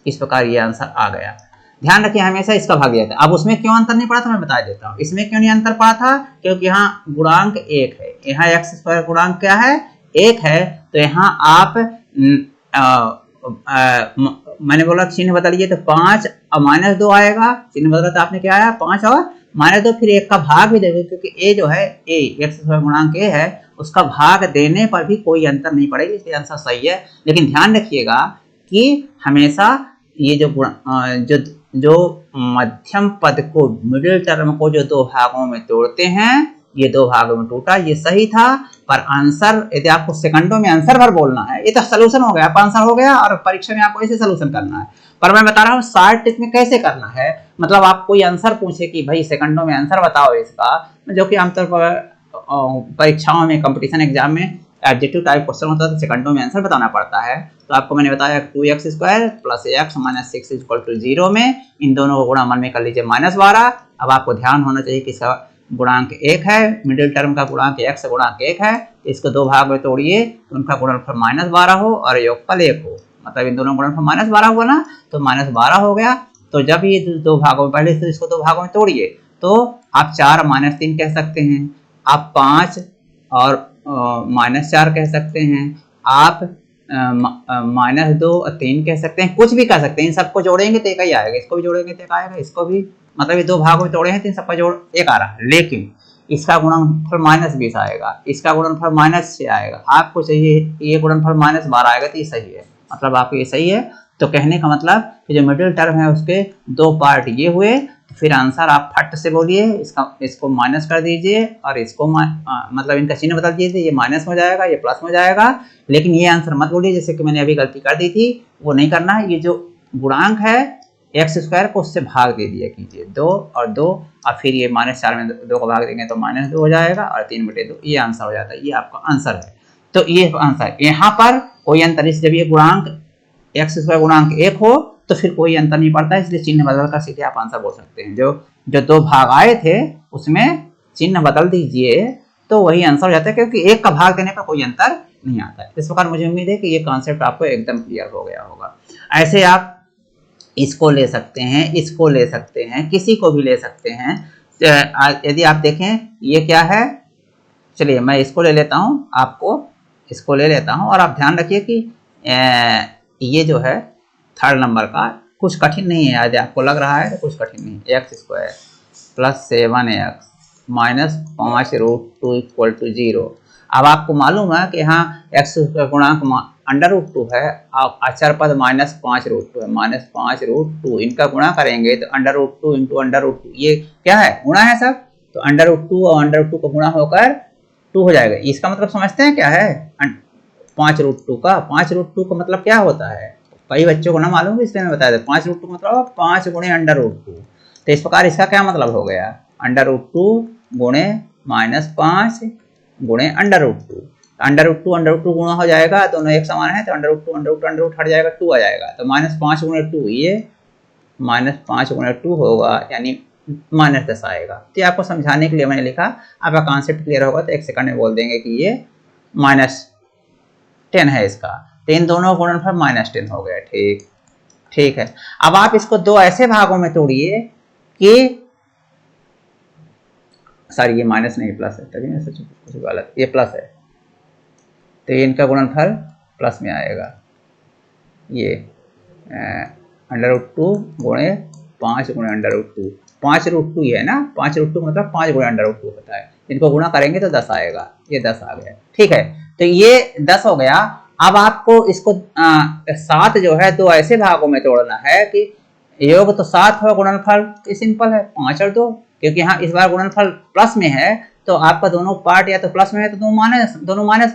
इस प्रकार ये आंसर आ गया। ध्यान रखिए हमेशा इसका भाग दिया था। अब उसमें क्यों अंतर नहीं पड़ा था मैं बता देता हूँ, इसमें क्यों नहीं अंतर पड़ा था, क्योंकि यहाँ गुणांक 1 है, यहाँ x² गुणांक क्या है, 1 है, तो यहाँ आप मैंने बोला चिन्ह बदलिए तो 5 और -2 आएगा, चिन्ह बदला तो आपने क्या आया 5 और -2, फिर 1 का भाग भी देंगे, क्योंकि a जो है x² गुणांक a है, उसका भाग देने पर भी कोई अंतर नहीं पड़ेगा, इसलिए आंसर सही है। लेकिन ध्यान रखिएगा कि हमेशा ये जो मध्यम पद को, मिडिल टर्म को जो 2 भागों में तोड़ते हैं, ये 2 भागों में टूटा, ये सही था, पर आंसर यदि आपको सेकंडों में आंसर भर बोलना है, ये तो सोल्यूशन हो गया, आपका आंसर हो गया, और परीक्षा में आपको ऐसे सोल्यूशन करना है। पर मैं बता रहा हूँ शॉर्ट ट्रिक में कैसे करना है, मतलब आप कोई आंसर पूछे कि भाई सेकंडों में आंसर बताओ इसका, जो कि आमतौर पर परीक्षाओं में, कंपटीशन एग्जाम में एब्जेक्टिव टाइप क्वेश्चन होता है तो सेकंडों में आंसर बताना पड़ता है। तो आपको मैंने बताया 2x² + x - 6 = 0 में इन दोनों को गुणा मन में कर लीजिए -12। अब आपको ध्यान होना चाहिए कि इसका गुणांक 1 है, मिडिल टर्म का गुणांक x गुणांक 1 है, तो इसको 2 भाग में तोड़िए, उनका गुणनफल -12 हो और योगफल 1 हो, मतलब इन दोनों गुणनफल -12 हुआ ना, तो -12 हो गया। तो जब ये 2 भागों में, पहले तो इसको 2 भागों में तोड़िए, तो आप 4 - 3 कह सकते हैं, आप 5 और -4 कह सकते हैं, आप -2 और 3 कह सकते हैं, कुछ भी कह सकते हैं, इन सबको जोड़ेंगे तो एक ही आएगा, इसको भी जोड़ेंगे तो एक आएगा, इसको भी, मतलब ये 2 भागों में तोड़े हैं तो इन सबका जोड़ 1 आ रहा है, लेकिन इसका गुणनफल -20 आएगा, इसका गुणनफल -6 आएगा, आपको चाहिए ये गुणनफल -12 आएगा, तो ये सही है, मतलब आपको ये सही है। तो कहने का मतलब कि जो मिडिल टर्म है उसके 2 पार्ट ये हुए, तो फिर आंसर आप फट से बोलिए, इसको माइनस कर दीजिए और इसको मतलब इनका चिन्ह बदल दीजिए, ये माइनस हो जाएगा, ये प्लस हो जाएगा, लेकिन ये आंसर मत बोलिए जैसे कि मैंने अभी गलती कर दी थी, वो नहीं करना है। ये जो गुणांक है x² को उससे भाग दे दिया कीजिए, 2 और 2, और फिर ये -4 में 2 को भाग देंगे तो -2 हो जाएगा, और 3/2, ये आंसर हो जाता है, ये आपका आंसर है। तो ये आंसर, यहाँ पर कोई अंतर, जब ये गुणांक x² गुणांक 1 हो तो फिर कोई अंतर नहीं पड़ता, इसलिए चिन्ह बदल कर सीधे आप आंसर बोल सकते हैं। जो 2 भाग आए थे उसमें चिन्ह बदल दीजिए तो वही आंसर हो जाता है, क्योंकि 1 का भाग देने पर कोई अंतर नहीं आता है। इस प्रकार मुझे उम्मीद है कि ये कॉन्सेप्ट आपको एकदम क्लियर हो गया होगा। ऐसे आप इसको ले सकते हैं, इसको ले सकते हैं, किसी को भी ले सकते हैं। यदि आप देखें ये क्या है, चलिए मैं इसको ले लेता हूँ, आपको इसको ले लेता हूँ, और आप ध्यान रखिए कि ये जो है 3rd नंबर का कुछ कठिन नहीं है, यदि आपको लग रहा है तो कुछ कठिन नहीं है। x² + 7x -5√2 equal to 0। अब आपको मालूम है कि यहाँ x का गुणांक √2 है, अब अचर पद -5√2 है, -5√2 इनका गुणा करेंगे तो √2 इंटू √2 ये क्या है, गुणा है सब, तो √2 और √2 का गुणा होकर 2 हो जाएगा। इसका मतलब समझते हैं क्या है 5√2 का, 5√2 का मतलब क्या होता है, कई बच्चों को ना मालूम है इसलिए मैं बता देता हूँ। 5√2 का मतलब 5 गुणे √2, तो इस प्रकार इसका क्या मतलब हो गया, √2 गुणे -5 गुणे √2, √2 गुणा हो जाएगा, दोनों एक समान है तो √2 हट जाएगा, 2 आ जाएगा, तो -5 गुणे 2 ये -5 गुणे 2 होगा, यानी -10 आएगा। तो आपको समझाने के लिए मैंने लिखा, आपका कॉन्सेप्ट क्लियर होगा तो 1 सेकंड में बोल देंगे कि ये -10 है इसका, तो इन दोनों गुणनफल -10 हो गया। ठीक ठीक है। अब आप इसको दो ऐसे भागों में तोड़िए कि सॉरी ये माइनस नहीं प्लस है, तभी मैं सोचूं कुछ गलत, ये प्लस है, तो ये इनका गुणनफल प्लस में आएगा, ये √2 गुणे 5 गुणे √2, 5√2 ये है ना, 5√2 मतलब 5 गुणे √2 होता है, इनको गुणा करेंगे तो 10 आएगा, ये 10 आ गया। ठीक है, तो ये 10 हो गया। अब आपको इसको 7 जो है दो ऐसे भागों में तोड़ना है कि योग तो 7 हो, गुणनफल सिंपल है 5 और 2, क्योंकि यहाँ इस बार गुणनफल प्लस में है तो आपका दोनों पार्ट या तो प्लस में है तो दोनों माइनस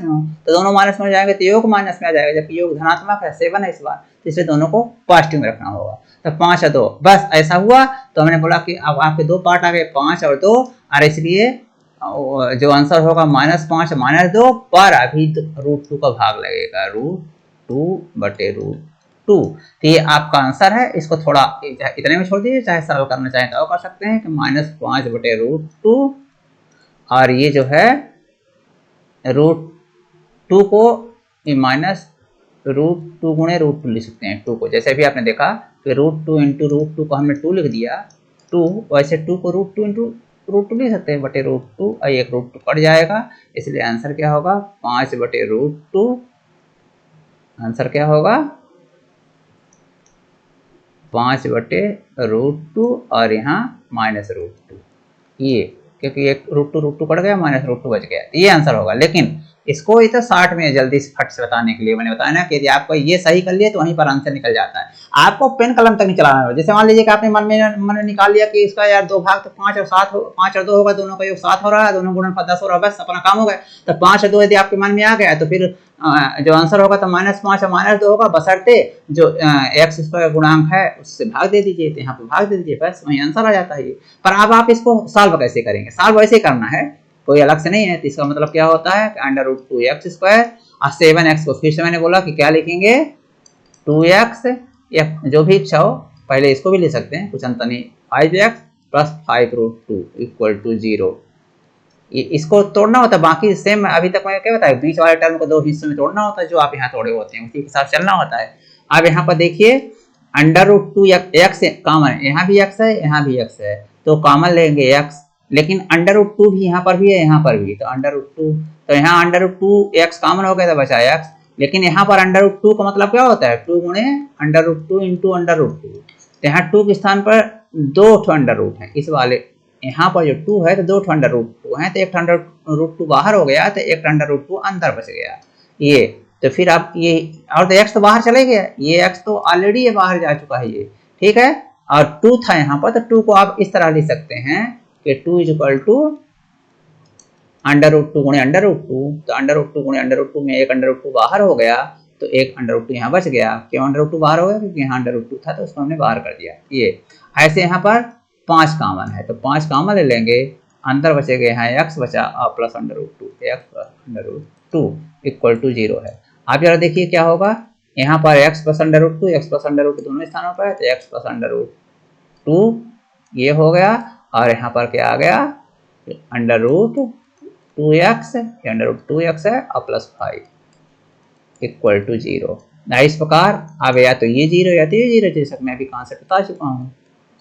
में हो, तो दोनों माइनस में हो जाएंगे तो योग माइनस में आ जाएगा, जबकि योग धनात्मक है 7 है इस बार, तो इसलिए दोनों को पॉजिटिव में रखना होगा। तो 5 और 2 बस ऐसा हुआ, तो हमने बोला कि अब आपके दो पार्ट आ गए 5 और 2, और इसलिए जो आंसर होगा -5 -2 पर अभी √2 का भाग लगेगा, √2/√2, तो ये आपका आंसर है। इसको थोड़ा इतने में छोड़ दीजिए, चाहे सरल करना चाहें तो कर सकते हैं कि -5/√2, और ये जो है √2 को -√2 गुणे √2 लिख सकते हैं, 2 को जैसे भी आपने देखा कि √2 इंटू √2 को हमने 2 लिख दिया, 2 वैसे 2 को √2 इंटू √2 लिख सकते हैं, /√2, और एक √2 कट जाएगा, इसलिए आंसर क्या होगा 5/√2, आंसर क्या होगा 5/√2 और यहाँ -√2, ये क्योंकि एक √2 कट गया, -√2 बच गया, ये आंसर होगा। लेकिन इसको इतना 60 में जल्दी से फट से बताने के लिए मैंने बताया ना कि यदि आपको ये सही कर लिया तो वहीं पर आंसर निकल जाता है, आपको पेन कलम तक नहीं चलाना होगा। जैसे मान लीजिए कि आपने मन में निकाल लिया कि इसका यार दो भाग तो 5 और 7 5 और 2 होगा, दोनों का योग 7 हो रहा है, दोनों गुणनफल 10 हो रहा है, बस अपना काम हो गया। तो 5 और 2 यदि आपके मन में आ गया तो फिर जो आंसर होगा तो -5 और -2 होगा, बशर्ते जो x स्क्वायर गुणांक है उससे भाग दे दीजिए, तो यहाँ पे भाग दे दीजिए, बस वही आंसर आ जाता है। पर अब आप इसको सॉल्व कैसे करेंगे, सॉल्व वैसे करना है, कोई अलग से नहीं है। तो इसका मतलब क्या होता है √2x² और 7x को फिर से मैंने बोला कि क्या लिखेंगे 2x, या जो भी इच्छा हो, पहले इसको भी ले सकते हैं, कुछ अंतर नहीं, 5x + 5√2 इक्वल टू 0। इसको तोड़ना होता है, बाकी सेम अभी तक मैं क्या बताया, बीच वाले टर्म को दो हिस्सों में तोड़ना होता है, जो आप यहाँ तोड़े होते हैं उसी के साथ चलना होता है। अब यहाँ पर देखिए √2 x कॉमन है, यहाँ भी x है, यहाँ भी x है, तो कॉमन लेंगे x, लेकिन √2 भी यहाँ पर भी है, यहाँ पर भी, तो √2, तो यहाँ √2x कॉमन हो गया था, बचा x, लेकिन यहाँ पर √2 का मतलब क्या होता है 2 गुणे √2 इंटू √2, तो यहाँ 2 के स्थान पर 2 √2 है, इस वाले यहाँ पर जो 2 है तो 2 √2 है, तो एक √2 बाहर हो गया, तो एक √2 अंदर बच गया, ये तो फिर आप ये, और तो x तो बाहर चले गया, ये x तो ऑलरेडी ये बाहर जा चुका है, ये ठीक है, और 2 था यहाँ पर, तो 2 को आप इस तरह लिख सकते हैं कि 2 = √2 गुणे √2, तो √2 गुणे √2 में एक √2 बाहर हो गया, तो एक √2 यहाँ बच गया। क्यों √2 बाहर हो गया, क्योंकि यहाँ √2 था तो उसको हमने बाहर कर दिया। ये ऐसे यहाँ पर 5 कॉमन है, तो 5 कॉमन ले लेंगे, अंदर बचेगा यहाँ x बचा और प्लस √2, x +√2 इक्वल टू 0 है। आप जरा देखिए क्या होगा, यहाँ पर x + √2 x + √2 दोनों स्थानों पर है, तो x + √2 ये हो गया, और यहाँ पर क्या आ गया √2x, √2x है और +5 इक्वल टू 0। इस प्रकार अब या तो ये 0 या तो ये 0, जैसा मैं अभी कहाँ से बता चुका हूँ,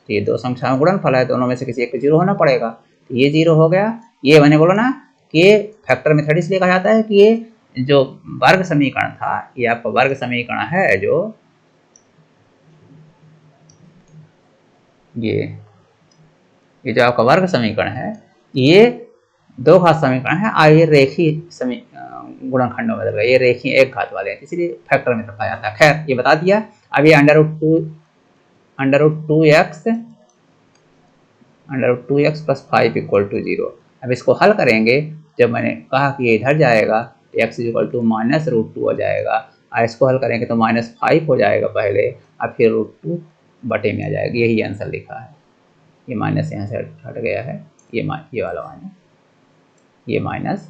तो ये दो संख्याओं गुणनफल है, दोनों में से किसी एक को 0 होना पड़ेगा, तो ये 0 हो गया। ये मैंने बोला ना कि फैक्टर मेथड इसलिए कहा जाता है कि ये जो वर्ग समीकरण था, ये आपका वर्ग समीकरण है, जो ये जो आपका वर्ग समीकरण है, ये दो घात समीकरण है और ये रेखीय गुणनखंडों में बदल गए, ये रेखीय एक घात वाले हैं, इसलिए फैक्टर में रखा जाता है। खैर ये बता दिया। अब ये under root 2x plus 5 equal to 0। अब इसको हल करेंगे, जब मैंने कहा कि ये इधर जाएगा तो x इक्वल टू -√2 हो जाएगा, और इसको हल करेंगे तो -5 हो जाएगा पहले, और फिर √2 बटे में आ जाएगा। यही आंसर लिखा है। ये माइनस यहाँ से हट गया है, ये वाला माइनस, ये माइनस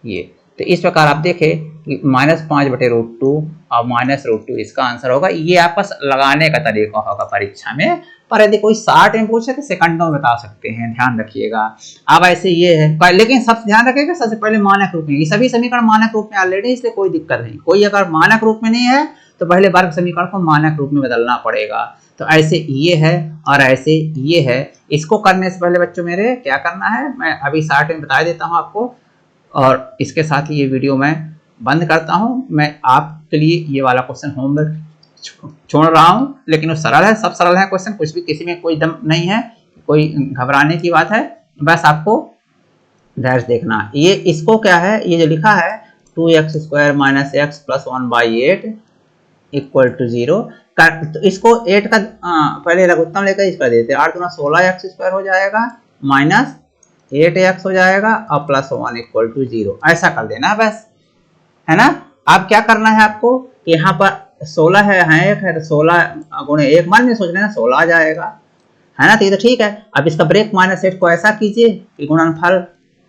ये। तो इस प्रकार आप देखें कि -5 बटे √2 और -√2 इसका आंसर होगा। ये आपस लगाने का तरीका होगा परीक्षा में, पर यदि कोई 60 में पूछे तो सेकंडों में बता सकते हैं, ध्यान रखिएगा। अब ऐसे ये है, लेकिन सबसे ध्यान रखिएगा सबसे पहले मानक रूप में। ये सभी समीकरण मानक रूप में ऑलरेडी, इसलिए कोई दिक्कत नहीं। कोई अगर मानक रूप में नहीं है तो पहले वर्ग समीकरण को मानक रूप में बदलना पड़ेगा। तो ऐसे ये है और ऐसे ये है। इसको करने से पहले बच्चों मेरे क्या करना है, मैं अभी 60 में बता देता हूँ आपको, और इसके साथ ही ये वीडियो मैं बंद करता हूँ। मैं आपके लिए ये वाला क्वेश्चन होमवर्क छोड़ रहा हूँ, लेकिन वो सरल है, सब सरल है क्वेश्चन, कुछ भी किसी में कोई दम नहीं है, कोई घबराने की बात है, बस आपको धैर्य देखना। ये इसको क्या है, ये जो लिखा है 2x² - x + 1/8 इक्वल टू 0, तो इसको 8 का पहले लघुत्तम लेकर इसका देते हैं, 8 × 16x² हो जाएगा, -8x हो जाएगा, और +1 इक्वल टू 0, ऐसा कर देना बस, है ना। अब क्या करना है आपको, यहाँ पर 16 है, 1 है, तो 16 × 1 मान में सोच लेना 16 आ जाएगा, है ना। तो ये तो ठीक है। अब इसका ब्रेक -8 को ऐसा कीजिए कि गुणनफल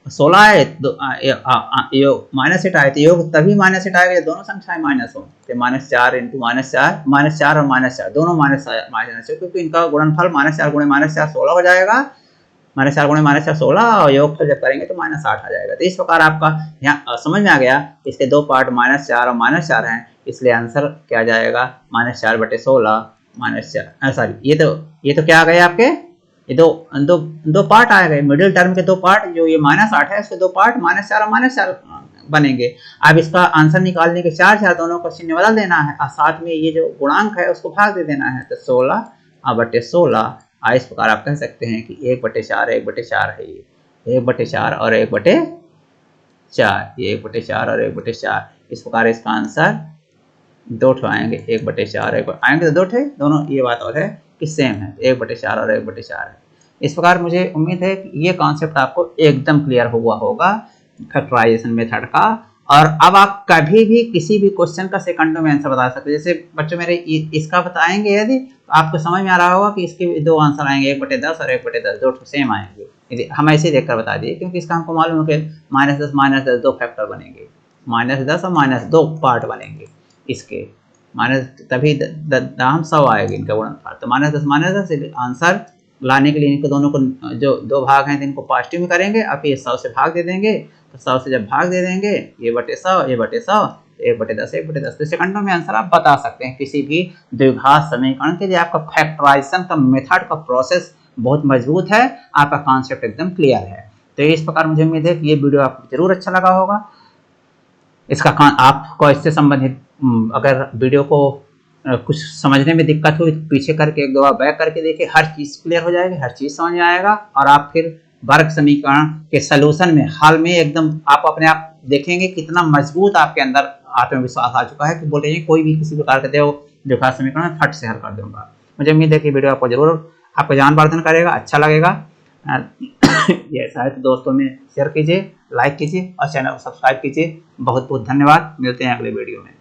16 है तो -8 आए तो योग तभी -8 आएगा जब दोनों संख्याएं माइनस हो। तो -4 × -4 और -4 दोनों माइनस, क्योंकि इनका गुणनफल -4 × -4 16 हो जाएगा, -4 × -4 16, और योगफल जब करेंगे तो -8 आ जाएगा। तो इस प्रकार आपका यहाँ समझ में आ गया। इसके दो पार्ट -4 और -4 हैं, इसलिए आंसर क्या जाएगा, -4 बटे 16 सॉरी ये तो क्या आ गए आपके, ये दो पार्ट आ गए, मिडिल टर्म के दो पार्ट, जो ये -8 है उसके दो पार्ट -4 और -4 बनेंगे। अब इसका आंसर निकालने के 4 दोनों का चिन्ह बदल देना है, और साथ में ये जो गुणांक है उसको भाग दे देना है, तो 16 बटे 16। इस प्रकार आप कह सकते हैं कि 1/4 1/4 है, ये 1/4 और 1/4, ये 1/4 और 1/4। इस प्रकार इसका आंसर 2 आएंगे, 1/4 आएंगे तो 2, दोनों ये बात और है कि सेम है, 1/4 और 1/4 है। इस प्रकार मुझे उम्मीद है कि ये कॉन्सेप्ट आपको एकदम क्लियर हुआ होगा फैक्टराइजेशन मेथड का। और अब आप कभी भी किसी भी क्वेश्चन का सेकंडों में आंसर बता सकते हैं। जैसे बच्चों मेरे इसका बताएंगे यदि, तो आपको समझ में आ रहा होगा कि इसके दो आंसर आएंगे, 1/10 और 1/10, दो सेम आएंगे। हम ऐसे ही देखकर बता दिए, क्योंकि इसका हमको मालूम है कि -10 -10 दो फैक्टर बनेंगे, -10 और -2 पार्ट बनेंगे इसके, तभी हम 100 आएगी इनका गुणनफल। तो -10 आंसर लाने के लिए इनको दोनों को, जो दो भाग हैं इनको पॉजिटिव में करेंगे, अब ये 100 से भाग दे देंगे, तो 100 से जब भाग दे देंगे, ये बटे 100 1/10 1/10, तो सेकंडों में आंसर आप बता सकते हैं किसी भी द्विघात समीकरण के लिए। आपका फैक्टराइजेशन का मेथड का प्रोसेस बहुत मजबूत है, आपका कॉन्सेप्ट एकदम क्लियर है। तो इस प्रकार मुझे उम्मीद है कि ये वीडियो आपको जरूर अच्छा लगा होगा। इसका आपको इससे संबंधित अगर वीडियो को कुछ समझने में दिक्कत हुई तो पीछे करके एक दो बार बैक करके देखिए, हर चीज़ क्लियर हो जाएगी, हर चीज़ समझ में आएगा, और आप फिर वर्ग समीकरण के सलूशन में हाल में एकदम आप अपने आप देखेंगे कितना मजबूत आपके अंदर आत्मविश्वास आ चुका है कि बोल रहे हैं कोई भी किसी प्रकार के द्विघात समीकरण फट से हल कर दूंगा। मुझे उम्मीद है कि वीडियो आपको जरूर आपको ज्ञानवर्धन करेगा, अच्छा लगेगा। ये ऐसा है तो दोस्तों में शेयर कीजिए, लाइक कीजिए और चैनल को सब्सक्राइब कीजिए। बहुत बहुत धन्यवाद, मिलते हैं अगले वीडियो में।